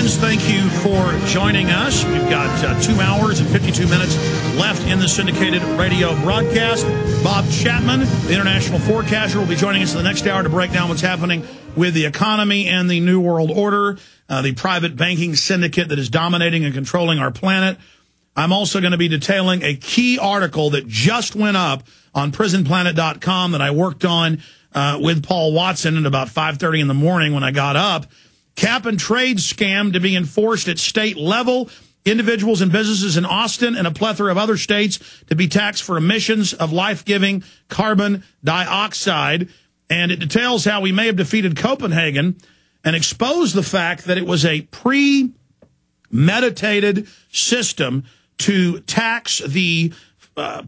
friends, thank you for joining us. We've got 2 hours and 52 minutes left in the syndicated radio broadcast. Bob Chapman, the international forecaster, will be joining us in the next hour to break down what's happening with the economy and the New World Order, the private banking syndicate that is dominating and controlling our planet. I'm also going to be detailing a key article that just went up on prisonplanet.com that I worked on with Paul Watson at about 5:30 in the morning when I got up. Cap and trade scam to be enforced at state level. Individuals and businesses in Austin and a plethora of other states to be taxed for emissions of life-giving carbon dioxide. And it details how we may have defeated Copenhagen and exposed the fact that it was a premeditated system to tax the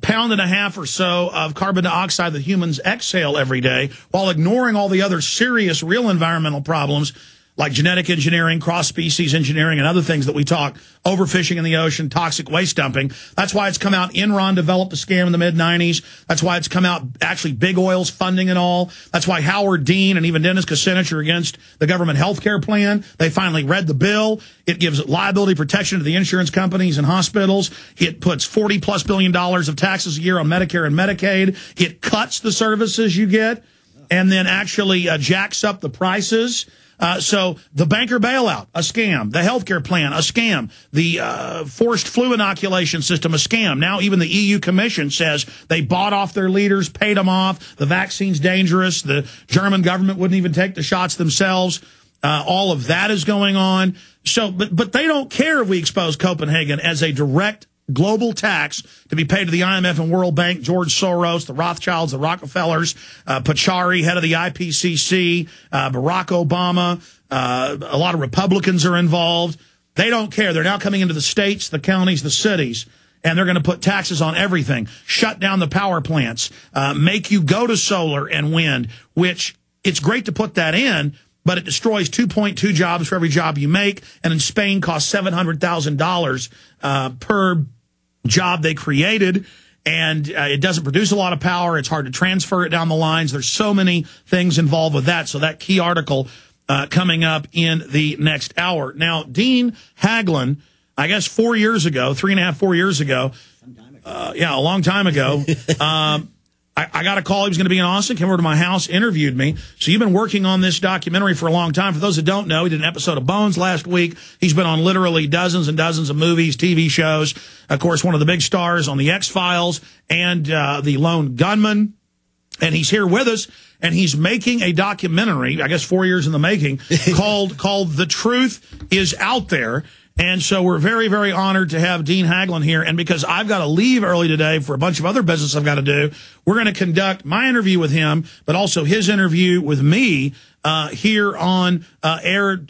pound and a half or so of carbon dioxide that humans exhale every day while ignoring all the other serious real environmental problems like genetic engineering, cross-species engineering, and other things that we talk, overfishing in the ocean, toxic waste dumping. That's why it's come out. Enron developed a scam in the mid-'90s. That's why it's come out, actually, big oil's funding it all. That's why Howard Dean and even Dennis Kucinich are against the government health care plan. They finally read the bill. It gives liability protection to the insurance companies and hospitals. It puts $40+ billion of taxes a year on Medicare and Medicaid. It cuts the services you get and then actually jacks up the prices. So the banker bailout, a scam. The healthcare plan, a scam. The forced flu inoculation system, a scam. Now even the EU Commission says they bought off their leaders, paid them off. The vaccine's dangerous. The German government wouldn't even take the shots themselves. All of that is going on. So, but they don't care if we expose Copenhagen as a direct global tax to be paid to the IMF and World Bank, George Soros, the Rothschilds, the Rockefellers, Pachari, head of the IPCC, Barack Obama, a lot of Republicans are involved. They don't care. They're now coming into the states, the counties, the cities, and they're going to put taxes on everything, shut down the power plants, make you go to solar and wind, which it's great to put that in, but it destroys 2.2 jobs for every job you make, and in Spain costs $700,000 per job they created, and it doesn't produce a lot of power. It's hard to transfer it down the lines. There's so many things involved with that. So that key article coming up in the next hour. Now, Dean-Haglund, I guess 4 years ago, 3.5, 4 years ago, yeah, a long time ago, I got a call. He was going to be in Austin, came over to my house, interviewed me. So you've been working on this documentary for a long time. For those that don't know, he did an episode of Bones last week. He's been on literally dozens and dozens of movies, TV shows. Of course, one of the big stars on the X-Files and the Lone Gunman. And he's here with us, and he's making a documentary, I guess 4 years in the making, called The Truth Is Out There. And so we're very, very honored to have Dean-Haglund here. And because I've got to leave early today for a bunch of other business I've got to do, we're going to conduct my interview with him, but also his interview with me here on air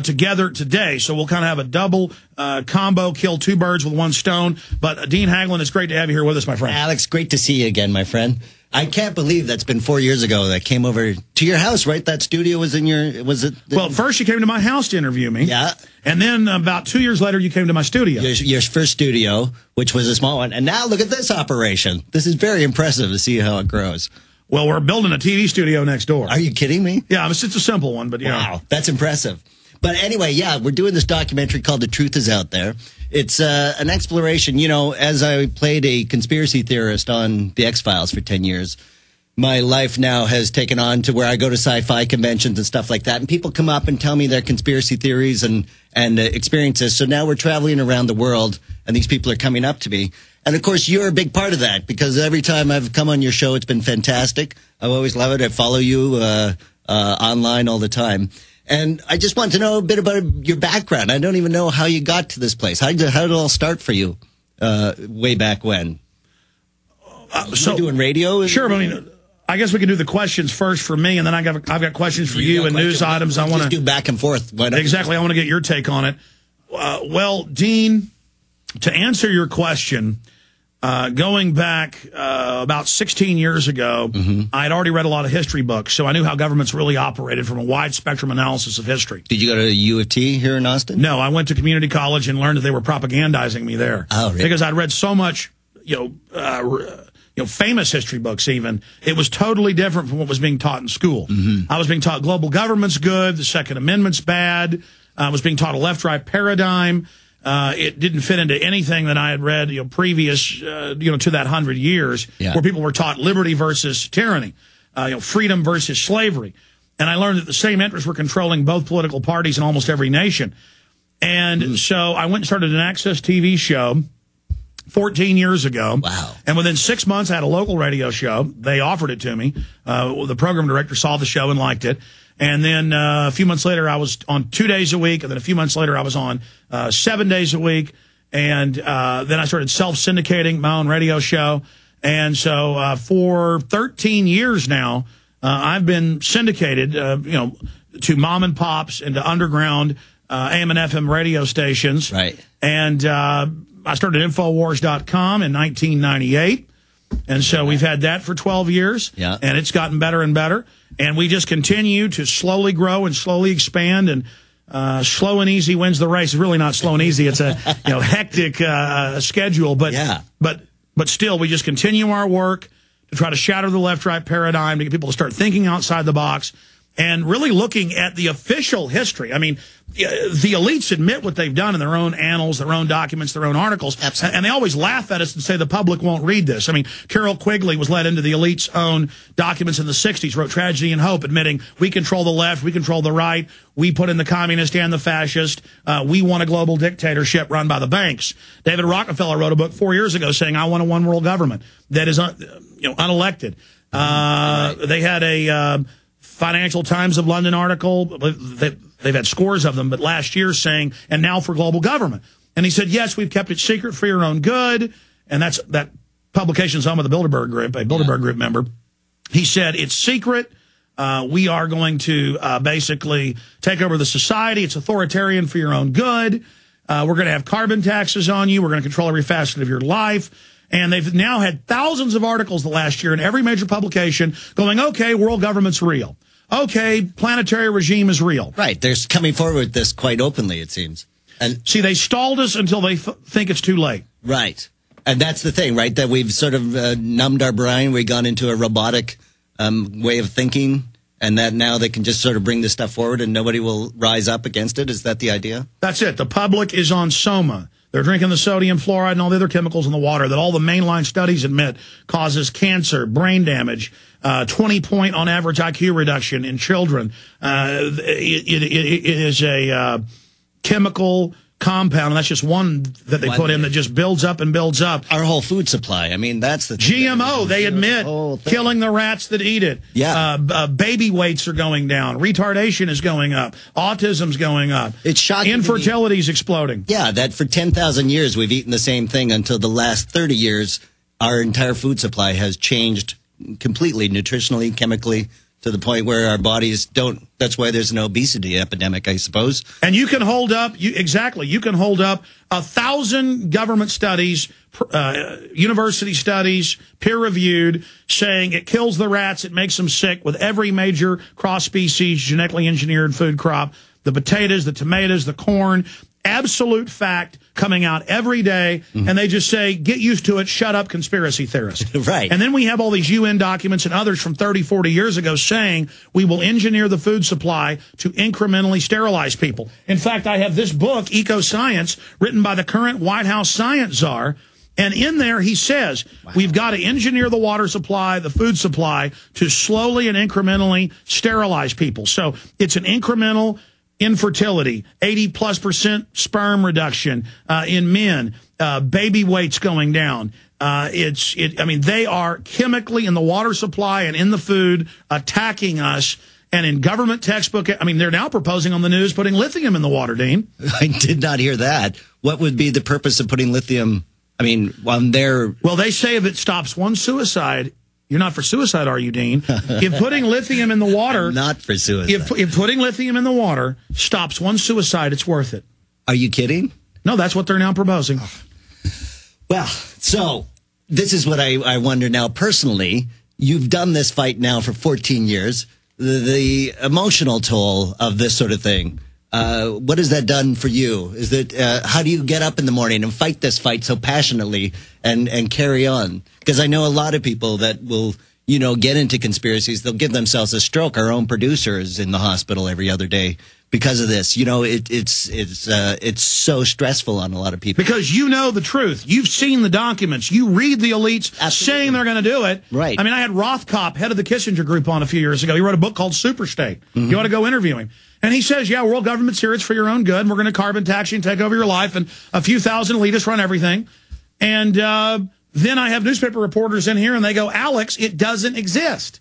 together today. So we'll kind of have a double combo, kill two birds with one stone. But Dean-Haglund, it's great to have you here with us, my friend. Alex, great to see you again, my friend. I can't believe that's been 4 years ago that I came over to your house, right? That studio was in your, was it? Well, first you came to my house to interview me. Yeah. And then about 2 years later, you came to my studio. Your first studio, which was a small one. And now look at this operation. This is very impressive to see how it grows. Well, we're building a TV studio next door. Are you kidding me? Yeah, it's a simple one, but yeah. Wow, that's impressive. But anyway, yeah, we're doing this documentary called The Truth Is Out There. It's an exploration. You know, as I played a conspiracy theorist on the X-Files for 10 years, my life now has taken on to where I go to sci-fi conventions and stuff like that, and people come up and tell me their conspiracy theories and experiences. So now we're traveling around the world, and these people are coming up to me. And, of course, you're a big part of that, because every time I've come on your show, it's been fantastic. I always love it. I follow you online all the time. And I just want to know a bit about your background. I don't even know how you got to this place. How did it all start for you way back when? So doing radio? Sure, but I mean, I guess we can do the questions first for me, and then I've got questions for you and news items. I want to do back and forth. Exactly. I want to get your take on it. Well, Dean, to answer your question, going back about 16 years ago, I had already read a lot of history books, so I knew how governments really operated from a wide spectrum analysis of history. Did you go to U of T here in Austin? No, I went to community college and learned that they were propagandizing me there. Oh, really? Because I'd read so much, famous history books even. It was totally different from what was being taught in school. I was being taught global government's good, the Second Amendment's bad, was being taught a left-right paradigm. It didn't fit into anything that I had read, previous, to that 100 years, where people were taught liberty versus tyranny, freedom versus slavery. And I learned that the same interests were controlling both political parties in almost every nation. And so I went and started an Access TV show 14 years ago. Wow. And within 6 months, I had a local radio show. They offered it to me. The program director saw the show and liked it. And then a few months later, I was on 2 days a week. And then a few months later, I was on 7 days a week. And then I started self-syndicating my own radio show. And so for 13 years now, I've been syndicated, to mom and pops and to underground AM and FM radio stations. Right. And I started Infowars.com in 1998. And so we've had that for 12 years. Yeah. And it's gotten better and better. And we just continue to slowly grow and slowly expand. And slow and easy wins the race. It's really not slow and easy. It's a hectic schedule. But, but still, we just continue our work to try to shatter the left-right paradigm, to get people to start thinking outside the box and really looking at the official history. I mean, the elites admit what they've done in their own annals, their own documents, their own articles. Absolutely. And they always laugh at us and say the public won't read this. I mean, Carol Quigley was led into the elite's own documents in the 60s, wrote Tragedy and Hope, admitting we control the left, we control the right, we put in the communist and the fascist, we want a global dictatorship run by the banks. David Rockefeller wrote a book 4 years ago saying, I want a one-world government that is unelected. They had a Financial Times of London article. They've had scores of them, but last year saying, and now for global government. And he said, yes, we've kept it secret for your own good. And that publication's home of the Bilderberg Group, a Bilderberg Group member. He said, it's secret. We are going to basically take over the society. It's authoritarian for your own good. We're going to have carbon taxes on you. We're going to control every facet of your life. And they've now had thousands of articles the last year in every major publication going, okay, world government's real. Okay, planetary regime is real. Right. They're coming forward with this quite openly, it seems. And see, they stalled us until they think it's too late. Right. And that's the thing, right, that we've sort of numbed our brain. We've gone into a robotic way of thinking, and that now they can just sort of bring this stuff forward and nobody will rise up against it. Is that the idea? That's it. The public is on soma. They're drinking the sodium fluoride and all the other chemicals in the water that all the mainline studies admit causes cancer, brain damage, 20-point on average IQ reduction in children. It is a chemical compound, and that's just one that they put in that just builds up and builds up. Our whole food supply. I mean, that's the thing. GMO, they admit, killing the rats that eat it. Yeah. Baby weights are going down. Retardation is going up. Autism's going up. It's shocking. Infertility's exploding. Yeah, that for 10,000 years we've eaten the same thing until the last 30 years our entire food supply has changed completely, nutritionally, chemically, to the point where our bodies don't. That's why there's an obesity epidemic, I suppose. And you can hold up, you can hold up 1,000 government studies, university studies, peer-reviewed, saying it kills the rats, it makes them sick with every major cross-species, genetically engineered food crop, the potatoes, the tomatoes, the corn. Absolute fact coming out every day, and they just say, get used to it, shut up, conspiracy theorists. Right. And then we have all these UN documents and others from 30, 40 years ago saying we will engineer the food supply to incrementally sterilize people. In fact, I have this book, Eco Science, written by the current White House science czar, and in there he says, we've got to engineer the water supply, the food supply, to slowly and incrementally sterilize people. So it's an incremental infertility, 80+% sperm reduction in men, baby weights going down. I mean, they are chemically in the water supply and in the food attacking us. And in government textbook, I mean, they're now proposing on the news putting lithium in the water, Dean. I did not hear that. What would be the purpose of putting lithium? I mean, on their... Well, they say if it stops one suicide... You're not for suicide, are you, Dean? If putting lithium in the water... I'm not for suicide. If putting lithium in the water stops one suicide, it's worth it. Are you kidding? No, that's what they're now proposing. Well, so this is what I wonder now personally. You've done this fight now for 14 years. The emotional toll of this sort of thing, what has that done for you? Is it how do you get up in the morning and fight this fight so passionately and carry on? Because I know a lot of people that will, get into conspiracies. They'll give themselves a stroke. Our own producer is in the hospital every other day because of this. You know, it's so stressful on a lot of people. Because you know the truth. You've seen the documents. You read the elites saying they're going to do it. Right. I mean, I had Rothkopf, head of the Kissinger Group, on a few years ago. He wrote a book called Superstate. You ought to go interview him. And he says, yeah, world government's here. It's for your own good. And we're going to carbon tax you and take over your life. And a few thousand elitists run everything. And then I have newspaper reporters in here, and they go, Alex, it doesn't exist.